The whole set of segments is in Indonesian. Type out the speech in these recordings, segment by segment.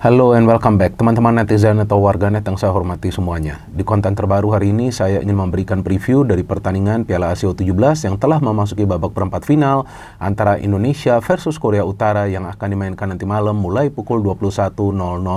Halo and welcome back teman-teman netizen atau warganet yang saya hormati semuanya. Di konten terbaru hari ini saya ingin memberikan preview dari pertandingan Piala Asia U17 yang telah memasuki babak perempat final antara Indonesia versus Korea Utara yang akan dimainkan nanti malam mulai pukul 21.00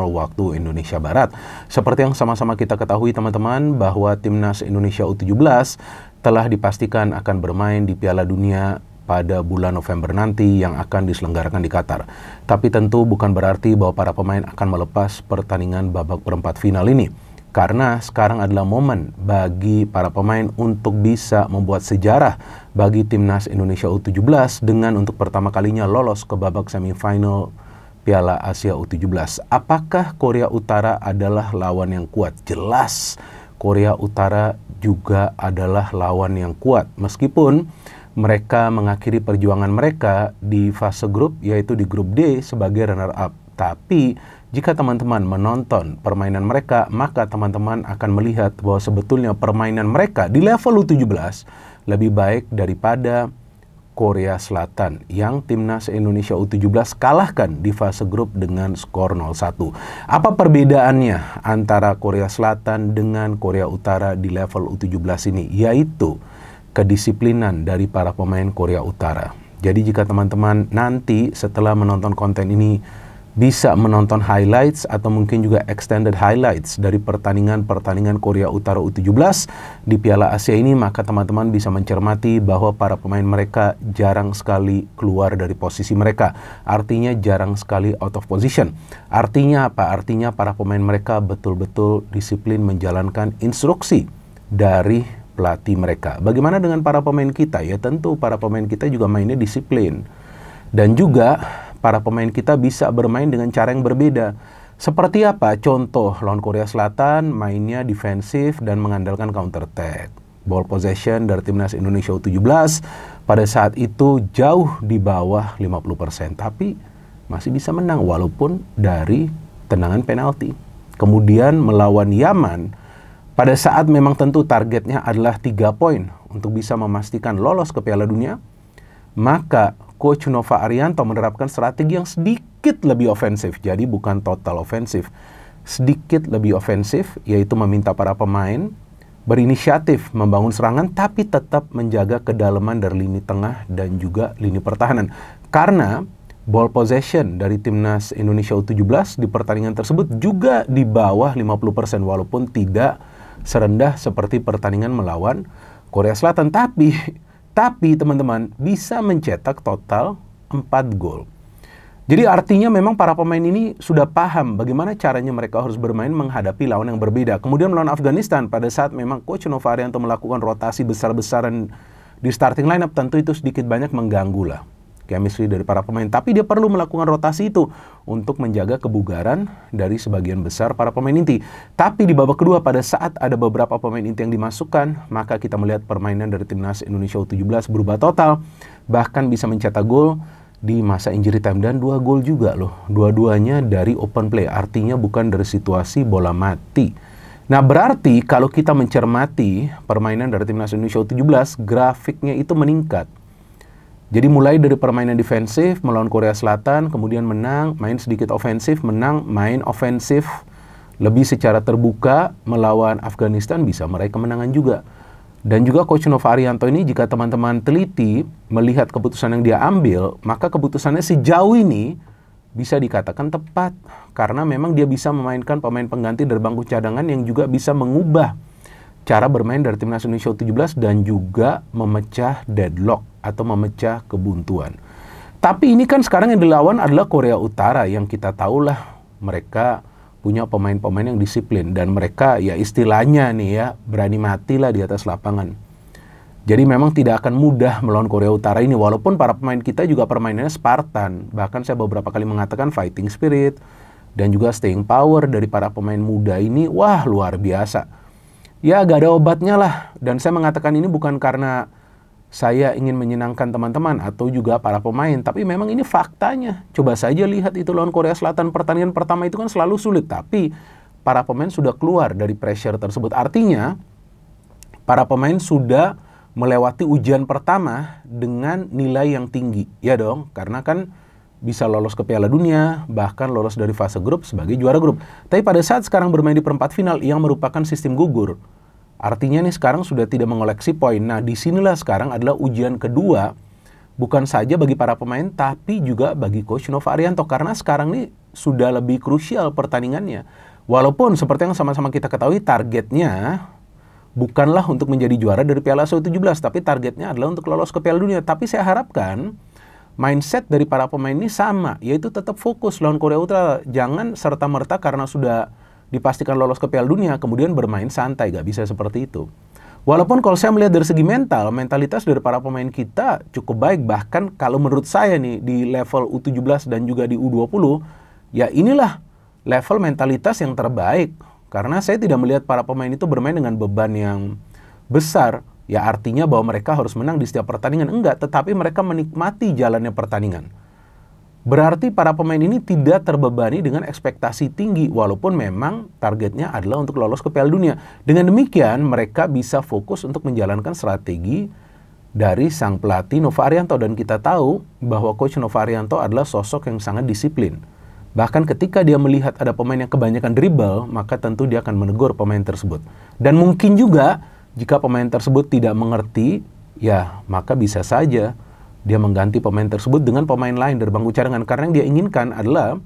waktu Indonesia Barat. Seperti yang sama-sama kita ketahui teman-teman bahwa timnas Indonesia U17 telah dipastikan akan bermain di Piala Dunia pada bulan November nanti yang akan diselenggarakan di Qatar. Tapi tentu bukan berarti bahwa para pemain akan melepas pertandingan babak perempat final ini. Karena sekarang adalah momen bagi para pemain untuk bisa membuat sejarah bagi timnas Indonesia U17 dengan untuk pertama kalinya lolos ke babak semifinal Piala Asia U17. Apakah Korea Utara adalah lawan yang kuat? Jelas Korea Utara juga adalah lawan yang kuat. Meskipun mereka mengakhiri perjuangan mereka di fase grup, yaitu di grup D sebagai runner-up. Tapi jika teman-teman menonton permainan mereka, maka teman-teman akan melihat bahwa sebetulnya permainan mereka di level U17 lebih baik daripada Korea Selatan yang timnas Indonesia U17 kalahkan di fase grup dengan skor 0-1. Apa perbedaannya antara Korea Selatan dengan Korea Utara di level U17 ini? Yaitu kedisiplinan dari para pemain Korea Utara. Jadi jika teman-teman nanti setelah menonton konten ini bisa menonton highlights atau mungkin juga extended highlights dari pertandingan Korea Utara U17 di Piala Asia ini, maka teman-teman bisa mencermati bahwa para pemain mereka jarang sekali keluar dari posisi mereka. Artinya jarang sekali out of position. Artinya apa? Artinya para pemain mereka betul-betul disiplin menjalankan instruksi dari pelatih mereka. Bagaimana dengan para pemain kita? Ya tentu para pemain kita juga mainnya disiplin. Dan juga para pemain kita bisa bermain dengan cara yang berbeda. Seperti apa? Contoh, lawan Korea Selatan mainnya defensif dan mengandalkan counter attack. Ball possession dari timnas Indonesia U17 pada saat itu jauh di bawah 50%. Tapi masih bisa menang walaupun dari tendangan penalti. Kemudian melawan Yaman, pada saat memang tentu targetnya adalah 3 poin untuk bisa memastikan lolos ke Piala Dunia, maka Coach Nova Arianto menerapkan strategi yang sedikit lebih ofensif. Jadi bukan total ofensif, sedikit lebih ofensif, yaitu meminta para pemain berinisiatif membangun serangan tapi tetap menjaga kedalaman dari lini tengah dan juga lini pertahanan. Karena ball possession dari timnas Indonesia U17 di pertandingan tersebut juga di bawah 50% walaupun tidak serendah seperti pertandingan melawan Korea Selatan. Tapi teman-teman bisa mencetak total 4 gol. Jadi artinya memang para pemain ini sudah paham bagaimana caranya mereka harus bermain menghadapi lawan yang berbeda. Kemudian melawan Afghanistan pada saat memang Coach Nova Arianto melakukan rotasi besar-besaran di starting lineup, tentu itu sedikit banyak mengganggu lah chemistry dari para pemain. Tapi dia perlu melakukan rotasi itu untuk menjaga kebugaran dari sebagian besar para pemain inti. Tapi di babak kedua pada saat ada beberapa pemain inti yang dimasukkan, maka kita melihat permainan dari timnas Indonesia U17 berubah total. Bahkan bisa mencetak gol di masa injury time dan 2 gol juga loh. Dua-duanya dari open play, artinya bukan dari situasi bola mati. Nah berarti kalau kita mencermati permainan dari timnas Indonesia U17, grafiknya itu meningkat. Jadi mulai dari permainan defensif melawan Korea Selatan, kemudian menang, main sedikit ofensif, menang, main ofensif, lebih secara terbuka melawan Afghanistan bisa meraih kemenangan juga. Dan juga Coach Nova Arianto ini jika teman-teman teliti melihat keputusan yang dia ambil, maka keputusannya sejauh ini bisa dikatakan tepat. Karena memang dia bisa memainkan pemain pengganti dari bangku cadangan yang juga bisa mengubah cara bermain dari timnas Indonesia U17 dan juga memecah deadlock atau memecah kebuntuan. Tapi ini kan sekarang yang dilawan adalah Korea Utara yang kita tahulah mereka punya pemain-pemain yang disiplin dan mereka ya istilahnya nih ya berani mati lah di atas lapangan. Jadi memang tidak akan mudah melawan Korea Utara ini walaupun para pemain kita juga permainannya Spartan. Bahkan saya beberapa kali mengatakan fighting spirit dan juga staying power dari para pemain muda ini wah luar biasa. Ya gak ada obatnya lah, dan saya mengatakan ini bukan karena saya ingin menyenangkan teman-teman atau juga para pemain, tapi memang ini faktanya. Coba saja lihat itu lawan Korea Selatan, pertandingan pertama itu kan selalu sulit, tapi para pemain sudah keluar dari pressure tersebut. Artinya, para pemain sudah melewati ujian pertama dengan nilai yang tinggi, ya dong, karena kan bisa lolos ke Piala Dunia, bahkan lolos dari fase grup sebagai juara grup. Tapi pada saat sekarang bermain di perempat final yang merupakan sistem gugur, artinya nih sekarang sudah tidak mengoleksi poin. Nah, disinilah sekarang adalah ujian kedua, bukan saja bagi para pemain, tapi juga bagi Coach Nova Arianto. Karena sekarang nih sudah lebih krusial pertandingannya. Walaupun seperti yang sama-sama kita ketahui, targetnya bukanlah untuk menjadi juara dari Piala ASIA U17, tapi targetnya adalah untuk lolos ke Piala Dunia. Tapi saya harapkan mindset dari para pemain ini sama, yaitu tetap fokus lawan Korea Utara. Jangan serta-merta karena sudah dipastikan lolos ke Piala Dunia, kemudian bermain santai. Gak bisa seperti itu. Walaupun kalau saya melihat dari segi mentalitas dari para pemain kita cukup baik. Bahkan kalau menurut saya nih, di level U17 dan juga di U20, ya inilah level mentalitas yang terbaik. Karena saya tidak melihat para pemain itu bermain dengan beban yang besar. Ya artinya bahwa mereka harus menang di setiap pertandingan. Enggak, tetapi mereka menikmati jalannya pertandingan. Berarti para pemain ini tidak terbebani dengan ekspektasi tinggi, walaupun memang targetnya adalah untuk lolos ke Piala Dunia. Dengan demikian, mereka bisa fokus untuk menjalankan strategi dari sang pelatih Nova Arianto. Dan kita tahu bahwa Coach Nova Arianto adalah sosok yang sangat disiplin. Bahkan ketika dia melihat ada pemain yang kebanyakan dribble, maka tentu dia akan menegur pemain tersebut. Dan mungkin juga jika pemain tersebut tidak mengerti, ya maka bisa saja dia mengganti pemain tersebut dengan pemain lain dari bangku cadangan. Karena yang dia inginkan adalah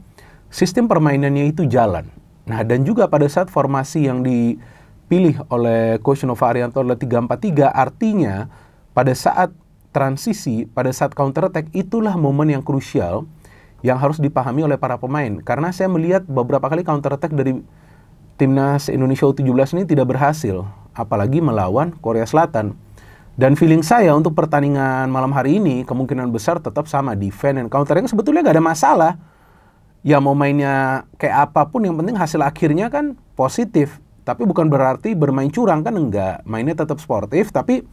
sistem permainannya itu jalan. Nah, dan juga pada saat formasi yang dipilih oleh Coach Nova Arianto adalah 3-4-3, artinya pada saat transisi, pada saat counter attack, itulah momen yang krusial yang harus dipahami oleh para pemain. Karena saya melihat beberapa kali counter attack dari Timnas Indonesia U17 ini tidak berhasil, apalagi melawan Korea Selatan. Dan feeling saya untuk pertandingan malam hari ini kemungkinan besar tetap sama, defense dan counter yang sebetulnya gak ada masalah. Ya mau mainnya kayak apapun, yang penting hasil akhirnya kan positif. Tapi bukan berarti bermain curang, kan enggak. Mainnya tetap sportif, tapi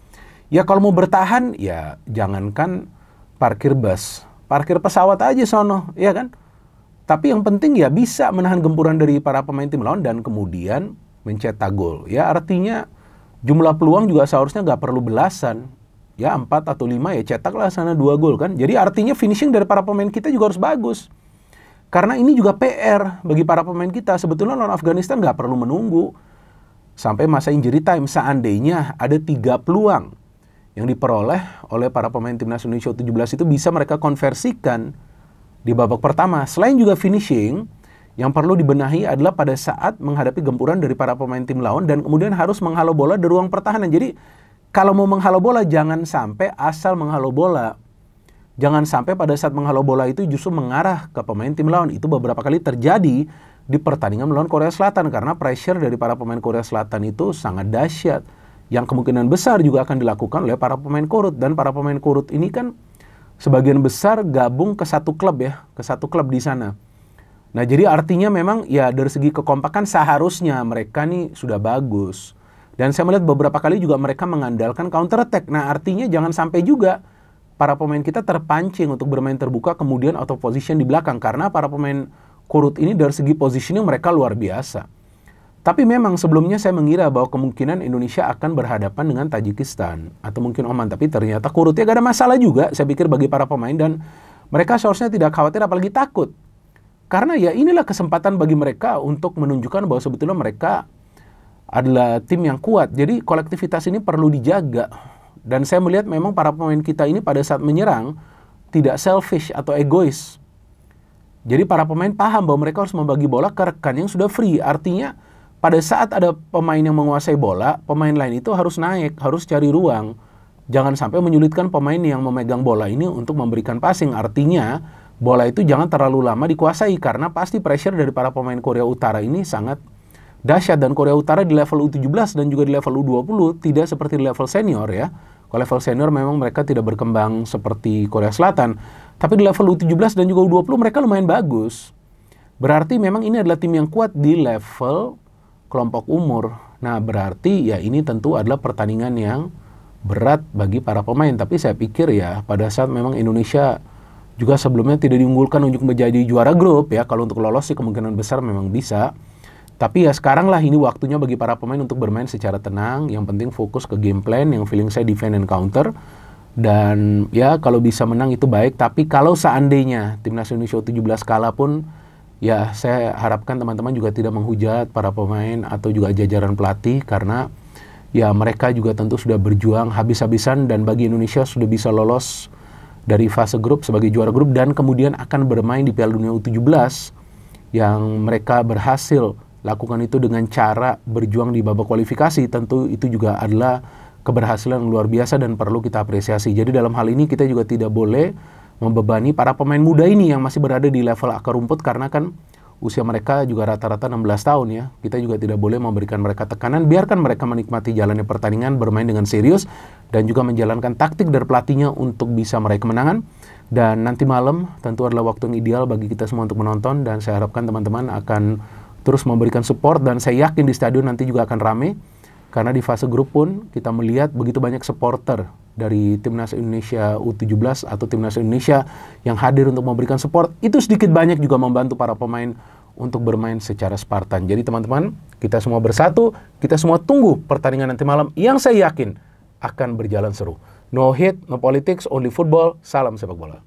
ya kalau mau bertahan, ya jangankan parkir bus, parkir pesawat aja sono, ya kan? Tapi yang penting ya bisa menahan gempuran dari para pemain tim lawan dan kemudian mencetak gol. Ya artinya jumlah peluang juga seharusnya nggak perlu belasan. Ya 4 atau 5 ya cetaklah sana 2 gol kan. Jadi artinya finishing dari para pemain kita juga harus bagus. Karena ini juga PR bagi para pemain kita. Sebetulnya lawan Afghanistan nggak perlu menunggu sampai masa injury time. Seandainya ada 3 peluang yang diperoleh oleh para pemain Timnas Indonesia U17 itu bisa mereka konversikan di babak pertama. Selain juga finishing, yang perlu dibenahi adalah pada saat menghadapi gempuran dari para pemain tim lawan dan kemudian harus menghalau bola dari ruang pertahanan. Jadi kalau mau menghalau bola jangan sampai asal menghalau bola. Jangan sampai pada saat menghalau bola itu justru mengarah ke pemain tim lawan. Itu beberapa kali terjadi di pertandingan melawan Korea Selatan karena pressure dari para pemain Korea Selatan itu sangat dahsyat. Yang kemungkinan besar juga akan dilakukan oleh para pemain Korut. Dan para pemain Korut ini kan sebagian besar gabung ke satu klub ya, ke satu klub di sana. Nah, jadi artinya memang ya dari segi kekompakan seharusnya mereka nih sudah bagus. Dan saya melihat beberapa kali juga mereka mengandalkan counter attack. Nah, artinya jangan sampai juga para pemain kita terpancing untuk bermain terbuka kemudian out of position di belakang. Karena para pemain Korut ini dari segi positioning mereka luar biasa. Tapi memang sebelumnya saya mengira bahwa kemungkinan Indonesia akan berhadapan dengan Tajikistan atau mungkin Oman. Tapi ternyata Korutnya gak ada masalah juga, saya pikir bagi para pemain. Dan mereka seharusnya tidak khawatir apalagi takut. Karena ya inilah kesempatan bagi mereka untuk menunjukkan bahwa sebetulnya mereka adalah tim yang kuat. Jadi kolektivitas ini perlu dijaga. Dan saya melihat memang para pemain kita ini pada saat menyerang tidak selfish atau egois. Jadi para pemain paham bahwa mereka harus membagi bola ke rekan yang sudah free. Artinya pada saat ada pemain yang menguasai bola, pemain lain itu harus naik, harus cari ruang. Jangan sampai menyulitkan pemain yang memegang bola ini untuk memberikan passing. Artinya, bola itu jangan terlalu lama dikuasai karena pasti pressure dari para pemain Korea Utara ini sangat dahsyat. Dan Korea Utara di level U17 dan juga di level U20 tidak seperti di level senior ya. Kalau level senior memang mereka tidak berkembang seperti Korea Selatan. Tapi di level U17 dan juga U20 mereka lumayan bagus. Berarti memang ini adalah tim yang kuat di level kelompok umur. Nah, berarti ya ini tentu adalah pertandingan yang berat bagi para pemain. Tapi saya pikir ya pada saat memang Indonesia juga sebelumnya tidak diunggulkan untuk menjadi juara grup ya. Kalau untuk lolos sih kemungkinan besar memang bisa. Tapi ya sekarang lah ini waktunya bagi para pemain untuk bermain secara tenang. Yang penting fokus ke game plan, yang feeling saya defend and counter. Dan ya kalau bisa menang itu baik, tapi kalau seandainya Timnas Indonesia U17 kalah pun, ya saya harapkan teman-teman juga tidak menghujat para pemain atau juga jajaran pelatih, karena ya mereka juga tentu sudah berjuang habis-habisan dan bagi Indonesia sudah bisa lolos dari fase grup sebagai juara grup dan kemudian akan bermain di Piala Dunia U17 yang mereka berhasil lakukan itu dengan cara berjuang di babak kualifikasi. Tentu itu juga adalah keberhasilan yang luar biasa dan perlu kita apresiasi. Jadi dalam hal ini kita juga tidak boleh membebani para pemain muda ini yang masih berada di level akar rumput, karena kan usia mereka juga rata-rata 16 tahun ya. Kita juga tidak boleh memberikan mereka tekanan, biarkan mereka menikmati jalannya pertandingan, bermain dengan serius, dan juga menjalankan taktik dari pelatihnya untuk bisa meraih kemenangan. Dan nanti malam tentu adalah waktu yang ideal bagi kita semua untuk menonton, dan saya harapkan teman-teman akan terus memberikan support, dan saya yakin di stadion nanti juga akan ramai. Karena di fase grup pun kita melihat begitu banyak supporter dari Timnas Indonesia U17 atau Timnas Indonesia yang hadir untuk memberikan support. Itu sedikit banyak juga membantu para pemain untuk bermain secara Spartan. Jadi teman-teman, kita semua bersatu, kita semua tunggu pertandingan nanti malam yang saya yakin akan berjalan seru. No hate, no politics, only football. Salam sepak bola.